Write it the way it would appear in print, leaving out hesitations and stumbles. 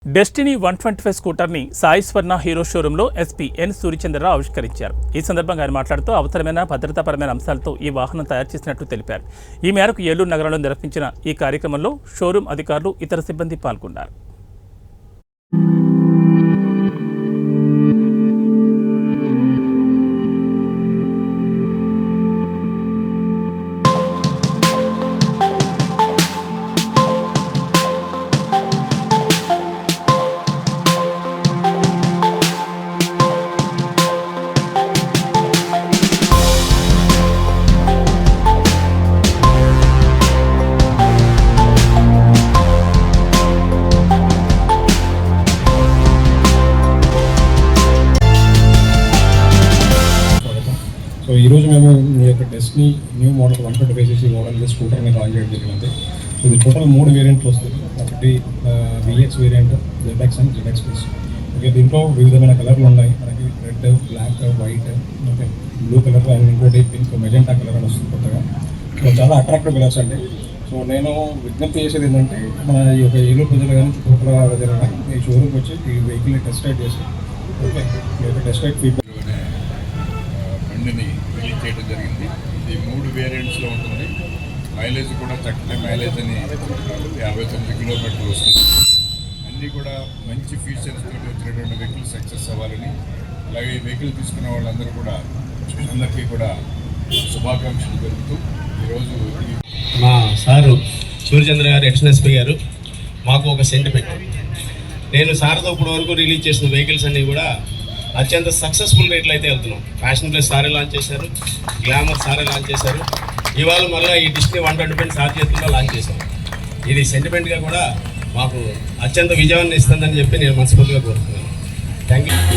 Destiny 125 స్కూటర్ని Sai స్వర్ణ hero షోరూంలో SP ఎన్ సూర్యచంద్రరావు ఆవిష్కరించారు. ఈ సందర్భంగా ఆయన మాట్లాడుతూ అవసరమైన భద్రతాపరమైన అంశాలతో ఈ వాహనం తయారు చేసినట్టు తెలిపారు. ఈ మేరకు ఏలూరు నగరంలో నిర్వహించిన ఈ కార్యక్రమంలో షోరూం అధికారులు, ఇతర సిబ్బంది పాల్గొన్నారు. సో ఈరోజు మేము ఈ యొక్క destiny new model 125cc model స్కూటర్ని లాంచ్ చేయడం జరిగింది. సో ఇది టోటల్ 3 వేరియంట్లు వస్తుంది. ఒకటి VX variant, ZX and ZX plus. Okay, దీంట్లో వివిధమైన కలర్లు ఉన్నాయి. మనకి red, black, white, okay, blue colour and ఇంకోటి పింక్, మెజెంటా కలర్ అని వస్తుంది కొత్తగా. సో చాలా అట్రాక్టివ్ కలర్స్ అండి. సో నేను విజ్ఞప్తి చేసేది ఏంటంటే మన ఈ యొక్క ఏలూరు ప్రజలు కానీ చుట్టుపక్కల ప్రజలు కానీ ఈ షోరూమ్కి వచ్చి ఈ వెహికల్ని టెస్ట్ రైడ్ చేసి ఓకే ఈ యొక్క టెస్ట్ రైడ్ ఫీడ్బ్యాక్ బండిని రిలీజ్ చేయడం జరిగింది. ఇది 3 వేరియంట్స్లో ఉంటుంది. మైలేజ్ కూడా చక్కటి మైలేజ్ అని 59 కిలోమీటర్లు వస్తుంది. అన్నీ కూడా మంచి ఫీచర్స్ తోటి వచ్చినటువంటి వెహికల్ సక్సెస్ అవ్వాలని, అలాగే ఈ వెహికల్ తీసుకున్న వాళ్ళందరూ కూడా అందరికీ కూడా శుభాకాంక్షలు జరుపుతూ ఈరోజు మా సారు సూర్యచంద్ర గారు, ఎక్స్ఎస్పీ గారు, మాకు ఒక సెంటిమెంట్. నేను సార్తో ఇప్పటి వరకు రిలీజ్ చేసిన వెహికల్స్ అన్నీ కూడా అత్యంత సక్సెస్ఫుల్ రేట్లు అయితే వెళ్తున్నాం. ఫ్యాషన్ ప్లస్ సారే లాంచ్ చేశారు, గ్లామర్ సారే లాంచ్ చేశారు, ఇవాళ మళ్ళీ ఈ డెస్టినీ 125 సార్ చేతుల్లో లాంచ్ చేశారు. ఇది సెంటిమెంట్గా కూడా మాకు అత్యంత విజయాన్ని ఇస్తుందని చెప్పి నేను మనస్ఫూర్తిగా కోరుతున్నాను. Thank you.